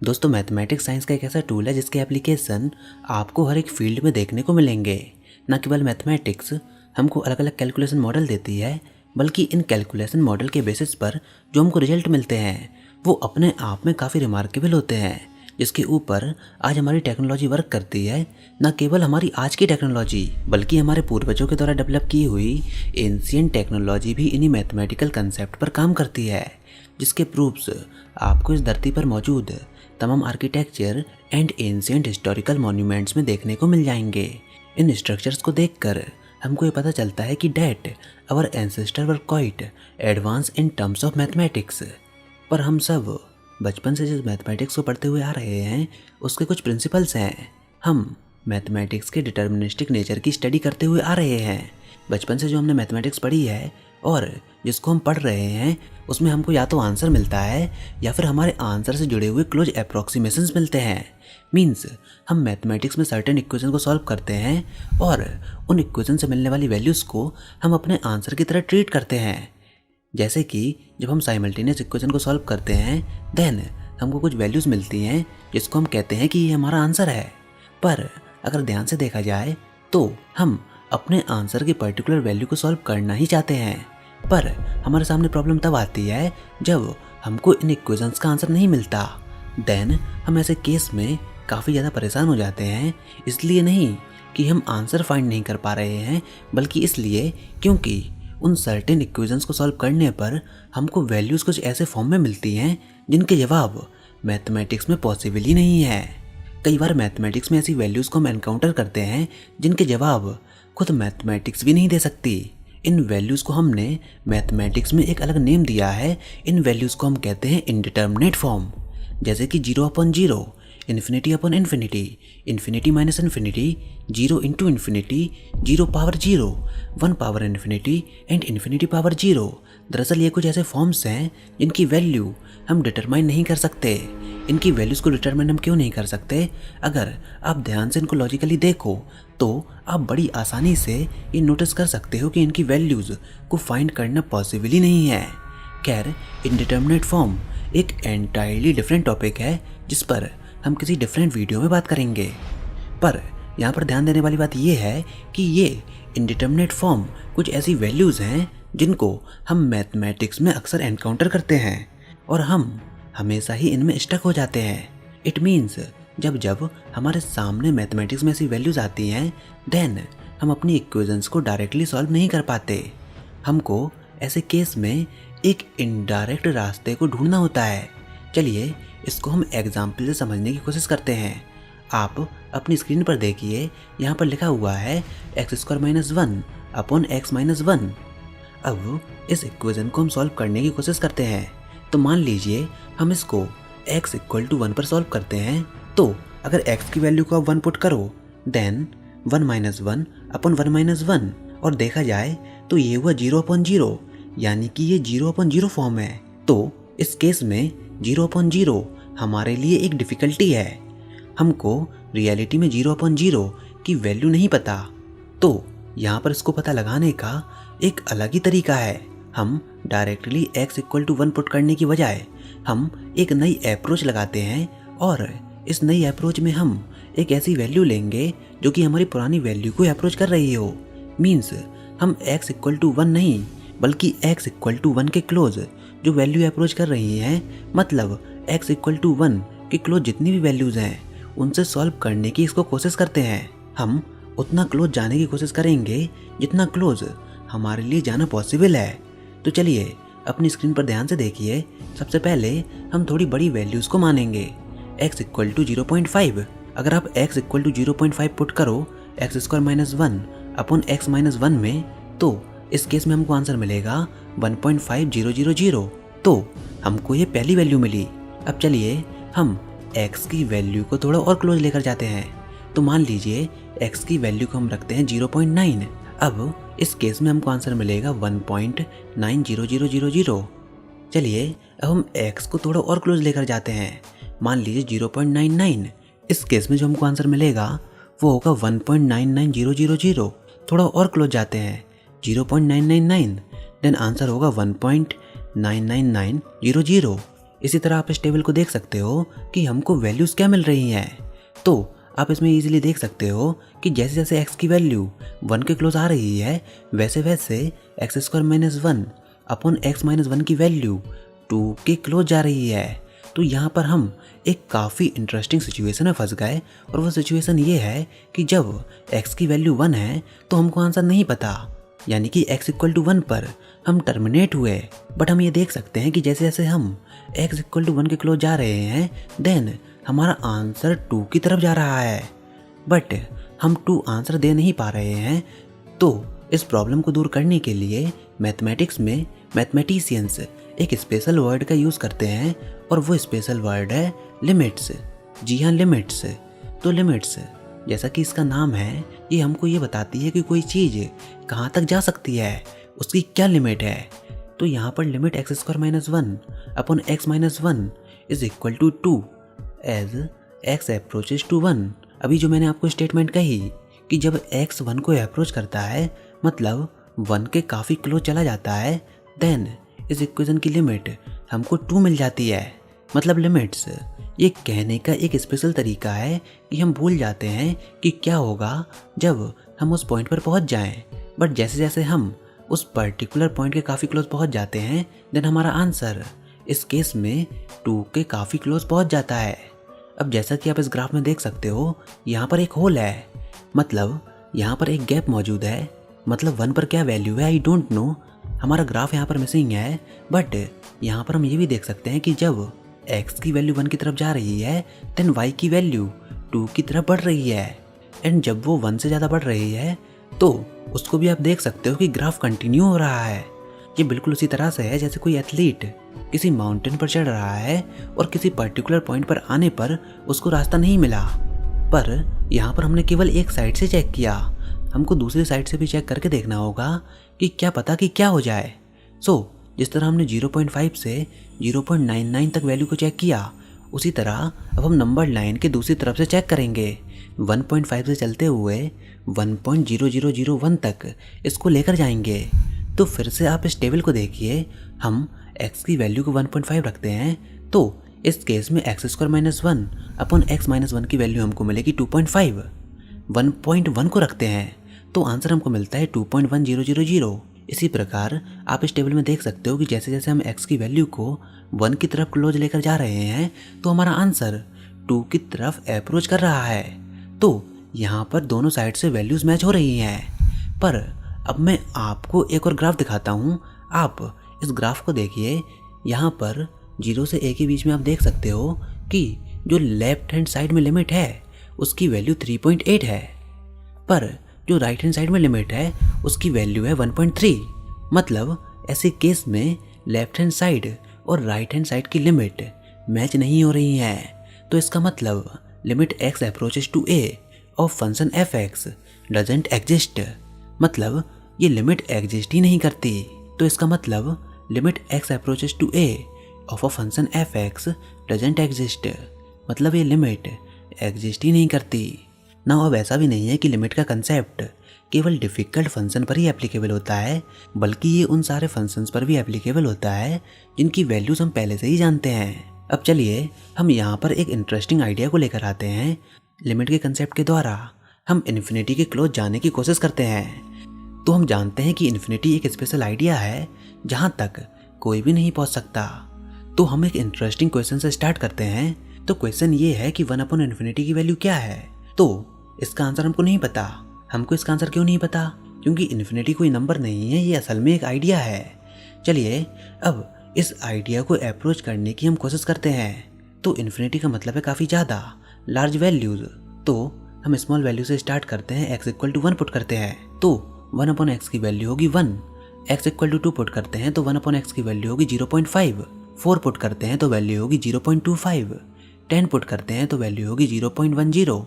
दोस्तों mathematics science का एक ऐसा टूल है जिसके एप्लीकेशन आपको हर एक फील्ड में देखने को मिलेंगे। न केवल मैथमेटिक्स हमको अलग अलग कैलकुलेशन मॉडल देती है, बल्कि इन कैलकुलेशन मॉडल के बेसिस पर जो हमको रिजल्ट मिलते हैं वो अपने आप में काफ़ी रिमार्केबल होते हैं, जिसके ऊपर आज हमारी टेक्नोलॉजी वर्क करती है। न केवल हमारी आज की टेक्नोलॉजी बल्कि हमारे पूर्वजों के द्वारा डेवलप की हुई एंशिएंट टेक्नोलॉजी भी इन्हीं मैथमेटिकल कंसेप्ट पर काम करती है, जिसके प्रूफ्स आपको इस धरती पर मौजूद तमाम architecture and ancient historical monuments में देखने को मिल जाएंगे। इन स्ट्रक्चर्स को देखकर हमको ये पता चलता है कि that our ancestor were quite advance in terms of mathematics. पर हम सब बचपन से जिस मैथमेटिक्स को पढ़ते हुए आ रहे हैं उसके कुछ प्रिंसिपल्स हैं। हम मैथमेटिक्स के डिटर्मिनिस्टिक नेचर की स्टडी करते हुए आ रहे हैं। बचपन से जो हमने मैथमेटिक्स पढ़ी है और जिसको हम पढ़ रहे हैं उसमें हमको या तो आंसर मिलता है या फिर हमारे आंसर से जुड़े हुए क्लोज अप्रॉक्सीमेशंस मिलते हैं। मीन्स हम मैथमेटिक्स में सर्टेन इक्वेशन को सॉल्व करते हैं और उन इक्वेशन से मिलने वाली वैल्यूज़ को हम अपने आंसर की तरह ट्रीट करते हैं। जैसे कि जब हम साइमल्टेनियस इक्वेशन को सॉल्व करते हैं देन हमको कुछ वैल्यूज़ मिलती हैं जिसको हम कहते हैं कि ये हमारा आंसर है। पर अगर ध्यान से देखा जाए तो हम अपने आंसर की पर्टिकुलर वैल्यू को सॉल्व करना ही चाहते हैं, पर हमारे सामने प्रॉब्लम तब आती है जब हमको इन इक्वेशंस का आंसर नहीं मिलता। देन हम ऐसे केस में काफ़ी ज़्यादा परेशान हो जाते हैं, इसलिए नहीं कि हम आंसर फाइंड नहीं कर पा रहे हैं, बल्कि इसलिए क्योंकि उन सर्टेन इक्वेशंस को सॉल्व करने पर हमको वैल्यूज़ कुछ ऐसे फॉर्म में मिलती हैं जिनके जवाब मैथमेटिक्स में पॉसिबल ही नहीं है। कई बार मैथमेटिक्स में ऐसी वैल्यूज़ को हम एनकाउंटर करते हैं जिनके जवाब खुद मैथमेटिक्स भी नहीं दे सकती। इन वैल्यूज़ को हमने मैथमेटिक्स में एक अलग नेम दिया है। इन वैल्यूज़ को हम कहते हैं इनडिटर्मिनेट फॉर्म, जैसे कि 0/0, infinity upon infinity, infinity minus infinity, 0 into infinity, 0 power 0, 1 power infinity and infinity power 0। दरअसल ये कुछ ऐसे फॉर्म्स हैं जिनकी वैल्यू हम डिटरमाइन नहीं कर सकते। इनकी वैल्यूज़ को डिटरमाइन हम क्यों नहीं कर सकते? अगर आप ध्यान से इनको लॉजिकली देखो तो आप बड़ी आसानी से ये नोटिस कर सकते हो कि इनकी वैल्यूज़ को फाइंड करना पॉसिबल ही नहीं है। खैर, इनडिटर्मिनेट फॉर्म एक एंटायरली डिफरेंट टॉपिक है जिस पर हम किसी डिफरेंट वीडियो में बात करेंगे। पर यहाँ पर ध्यान देने वाली बात ये है कि ये इनडिटर्मिनेट फॉर्म कुछ ऐसी वैल्यूज़ हैं जिनको हम मैथमेटिक्स में अक्सर एनकाउंटर करते हैं और हम हमेशा ही इनमें स्टक हो जाते हैं। इट मीन्स जब जब हमारे सामने मैथमेटिक्स में ऐसी वैल्यूज़ आती हैं देन हम अपनी इक्वेशंस को डायरेक्टली सॉल्व नहीं कर पाते। हमको ऐसे केस में एक इनडायरेक्ट रास्ते को ढूंढना होता है। चलिए इसको हम एग्जाम्पल से समझने की कोशिश करते हैं। आप अपनी स्क्रीन पर देखिए, यहाँ पर लिखा हुआ है x² - 1 अपॉन x - 1। अब इस इक्वेशन को हम सॉल्व करने की कोशिश करते हैं। तो मान लीजिए हम इसको x = 1 पर सॉल्व करते हैं, तो अगर x की वैल्यू को आप 1 पुट करो देन 1 - 1 अपॉन 1 - 1 और देखा जाए तो ये हुआ 0/0, यानी कि ये 0/0 फॉर्म है। तो इस केस में 0/0 हमारे लिए एक डिफ़िकल्टी है। हमको रियलिटी में 0/0 की वैल्यू नहीं पता, तो यहाँ पर इसको पता लगाने का एक अलग ही तरीका है। हम डायरेक्टली x = 1 पुट करने की बजाय हम एक नई अप्रोच लगाते हैं और इस नई अप्रोच में हम एक ऐसी वैल्यू लेंगे जो कि हमारी पुरानी वैल्यू को अप्रोच कर रही हो। मीन्स हम x = 1 नहीं बल्कि x = 1 के क्लोज जो वैल्यू अप्रोच कर रही हैं, मतलब x = 1 के क्लोज जितनी भी वैल्यूज़ हैं उनसे सॉल्व करने की इसको कोशिश करते हैं। हम उतना क्लोज जाने की कोशिश करेंगे जितना क्लोज हमारे लिए जाना पॉसिबल है। तो चलिए अपनी स्क्रीन पर ध्यान से देखिए। सबसे पहले हम थोड़ी बड़ी वैल्यूज़ को मानेंगे। x = 0.5। अगर आप x = 0.5 पुट करो x² - 1 अपॉन x - 1 में, तो इस केस में हमको आंसर मिलेगा 1.5000। तो हमको ये पहली वैल्यू मिली। अब चलिए हम x की वैल्यू को थोड़ा और क्लोज लेकर जाते हैं। तो मान लीजिए x की वैल्यू को हम रखते हैं 0.9। अब इस केस में हमको आंसर मिलेगा 1.90000। चलिए अब हम x को थोड़ा और क्लोज लेकर जाते हैं। मान लीजिए 0.99। इस केस में जो हमको आंसर मिलेगा वो होगा 1.99000। थोड़ा और क्लोज जाते हैं 0.999, देन आंसर होगा 1.99900। इसी तरह आप इस टेबल को देख सकते हो कि हमको वैल्यूज़ क्या मिल रही हैं। तो आप इसमें इजीली देख सकते हो कि जैसे जैसे x की वैल्यू 1 के क्लोज आ रही है वैसे वैसे x² - 1 अपॉन x-1 की वैल्यू 2 के क्लोज जा रही है। तो यहाँ पर हम एक काफ़ी इंटरेस्टिंग सिचुएशन में फंस गए, और वो सिचुएशन ये है कि जब x की वैल्यू 1 है तो हमको आंसर नहीं पता, यानी कि x=1 पर हम टर्मिनेट हुए। बट हम ये देख सकते हैं कि जैसे जैसे हम x=1 के क्लोज जा रहे हैं देन हमारा आंसर 2 की तरफ जा रहा है, बट हम 2 आंसर दे नहीं पा रहे हैं। तो इस प्रॉब्लम को दूर करने के लिए मैथमेटिक्स में मैथमेटिशियंस एक स्पेशल वर्ड का यूज़ करते हैं, और वो स्पेशल वर्ड है लिमिट्स। जी हाँ, लिमिट्स। तो लिमिट्स जैसा कि इसका नाम है, ये हमको ये बताती है कि कोई चीज़ कहाँ तक जा सकती है, उसकी क्या लिमिट है। तो यहाँ पर limit x² - 1 upon x-1 is equal to 2 as x approaches to 1। अभी जो मैंने आपको स्टेटमेंट कही कि जब x 1 को अप्रोच करता है मतलब 1 के काफ़ी क्लोज चला जाता है, देन इस इक्वेशन की लिमिट हमको 2 मिल जाती है। मतलब लिमिट्स ये कहने का एक स्पेशल तरीका है कि हम भूल जाते हैं कि क्या होगा जब हम उस पॉइंट पर पहुंच जाएं, बट जैसे जैसे हम उस पर्टिकुलर पॉइंट के काफ़ी क्लोज पहुंच जाते हैं देन हमारा आंसर इस केस में 2 के काफ़ी क्लोज पहुंच जाता है। अब जैसा कि आप इस ग्राफ में देख सकते हो, यहाँ पर एक होल है, मतलब यहाँ पर एक गैप मौजूद है। मतलब 1 पर क्या वैल्यू है आई डोंट नो, हमारा ग्राफ यहाँ पर मिसिंग है। बट यहाँ पर हम ये भी देख सकते हैं कि जब x की वैल्यू 1 की तरफ जा रही है देन y की वैल्यू 2 की तरफ बढ़ रही है, एंड जब वो 1 से ज़्यादा बढ़ रही है तो उसको भी आप देख सकते हो कि ग्राफ कंटिन्यू हो रहा है। ये बिल्कुल उसी तरह से है जैसे कोई एथलीट किसी माउंटेन पर चढ़ रहा है और किसी पर्टिकुलर पॉइंट पर आने पर उसको रास्ता नहीं मिला, पर यहाँ पर हमने केवल एक साइड से चेक किया, हमको दूसरी साइड से भी चेक करके देखना होगा कि क्या पता कि क्या हो जाए। जिस तरह हमने 0.5 से 0.99 तक वैल्यू को चेक किया, उसी तरह अब हम नंबर लाइन के दूसरी तरफ से चेक करेंगे। 1.5 से चलते हुए 1.0001 तक इसको लेकर जाएंगे। तो फिर से आप इस टेबल को देखिए, हम x की वैल्यू को 1.5 रखते हैं, तो इस केस में x² - 1 अपॉन x-1 की वैल्यू हमको मिलेगी 2.5। 1.1 को रखते हैं तो आंसर हमको मिलता है 2.1000। इसी प्रकार आप इस टेबल में देख सकते हो कि जैसे जैसे हम x की वैल्यू को 1 की तरफ क्लोज लेकर जा रहे हैं तो हमारा आंसर 2 की तरफ अप्रोच कर रहा है। तो यहाँ पर दोनों साइड से वैल्यूज मैच हो रही हैं। पर अब मैं आपको एक और ग्राफ दिखाता हूँ। आप इस ग्राफ को देखिए, यहाँ पर 0 से a के बीच में आप देख सकते हो कि जो लेफ्ट हैंड साइड में लिमिट है उसकी वैल्यू 3.8 है, पर जो राइट हैंड साइड में लिमिट है उसकी वैल्यू है 1.3। मतलब ऐसे केस में लेफ्ट हैंड साइड और राइट हैंड साइड की लिमिट मैच नहीं हो रही है। तो इसका मतलब limit x approaches to a of function f(x) doesn't exist, मतलब ये लिमिट एग्जिस्ट ही नहीं करती। तो इसका मतलब limit x approaches to a of a function f(x) doesn't exist, मतलब ये लिमिट एग्जिस्ट ही नहीं करती ना। अब ऐसा भी नहीं है कि लिमिट का कंसेप्ट केवल डिफ़िकल्ट फंक्शन पर ही एप्लीकेबल होता है, बल्कि ये उन सारे फंक्शंस पर भी एप्लीकेबल होता है जिनकी वैल्यूज हम पहले से ही जानते हैं। अब चलिए हम यहाँ पर एक इंटरेस्टिंग आइडिया को लेकर आते हैं। लिमिट के कंसेप्ट के द्वारा हम इन्फिनिटी के क्लोज जाने की कोशिश करते हैं। तो हम जानते हैं कि इन्फिनिटी एक स्पेशल आइडिया है जहाँ तक कोई भी नहीं पहुँच सकता। तो हम एक इंटरेस्टिंग क्वेश्चन से स्टार्ट करते हैं। तो क्वेश्चन ये है कि 1/∞ की वैल्यू क्या है। तो इसका आंसर हमको नहीं पता। हमको इसका आंसर क्यों नहीं पता? क्योंकि इन्फिनिटी कोई नंबर नहीं है, ये असल में एक आइडिया है। चलिए अब इस आइडिया को अप्रोच करने की हम कोशिश करते हैं। तो इन्फिनिटी का मतलब है काफ़ी ज़्यादा लार्ज वैल्यूज। तो हम स्मॉल वैल्यू से स्टार्ट करते हैं, x=1 पुट करते हैं तो 1/x की वैल्यू होगी 1। x=2 पुट करते हैं तो 1/x की वैल्यू होगी 0.5। 4 पुट करते हैं तो वैल्यू होगी 0.25। 10 पुट करते हैं तो वैल्यू होगी 0.10।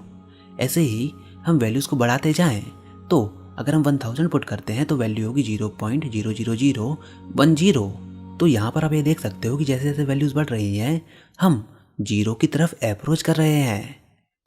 ऐसे ही हम वैल्यूज़ को बढ़ाते जाएं। तो अगर हम 1000 पुट करते हैं तो वैल्यू होगी 0.00010। तो यहाँ पर आप ये देख सकते हो कि जैसे जैसे वैल्यूज़ बढ़ रही हैं हम 0 की तरफ अप्रोच कर रहे हैं।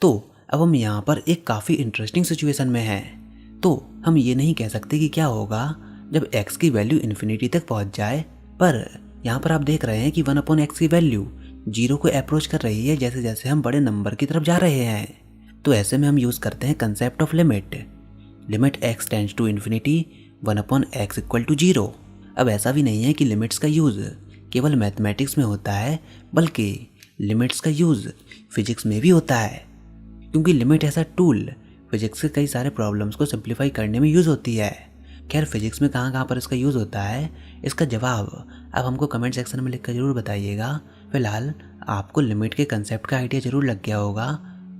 तो अब हम यहाँ पर एक काफ़ी इंटरेस्टिंग सिचुएशन में हैं। तो हम ये नहीं कह सकते कि क्या होगा जब x की वैल्यू इन्फिनिटी तक पहुँच जाए, पर यहाँ पर आप देख रहे हैं कि 1/x की वैल्यू जीरो को अप्रोच कर रही है जैसे जैसे हम बड़े नंबर की तरफ जा रहे हैं। तो ऐसे में हम यूज़ करते हैं concept of limit. Limit x tends to infinity 1/x equal to 0। अब ऐसा भी नहीं है कि लिमिट्स का यूज़ केवल मैथमेटिक्स में होता है, बल्कि लिमिट्स का यूज़ फिजिक्स में भी होता है, क्योंकि लिमिट ऐसा टूल फिजिक्स के कई सारे प्रॉब्लम्स को सिंप्लीफाई करने में यूज़ होती है। खैर, फिजिक्स में कहाँ कहाँ पर इसका यूज़ होता है, इसका जवाब आप हमको कमेंट सेक्शन में लिखकर ज़रूर बताइएगा। फिलहाल आपको लिमिट के कंसेप्ट का आइडिया ज़रूर लग गया होगा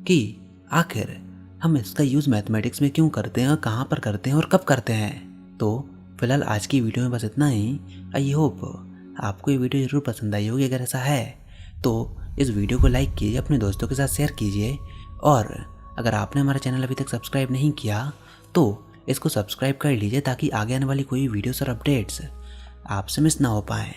कि आखिर हम इसका यूज़ मैथमेटिक्स में क्यों करते हैं और कहाँ पर करते हैं और कब करते हैं। तो फिलहाल आज की वीडियो में बस इतना ही। आई होप आपको ये वीडियो ज़रूर पसंद आई होगी। अगर ऐसा है तो इस वीडियो को लाइक कीजिए, अपने दोस्तों के साथ शेयर कीजिए, और अगर आपने हमारा चैनल अभी तक सब्सक्राइब नहीं किया तो इसको सब्सक्राइब कर लीजिए ताकि आगे आने वाली कोई वीडियोस और अपडेट्स आपसे मिस ना हो पाएँ।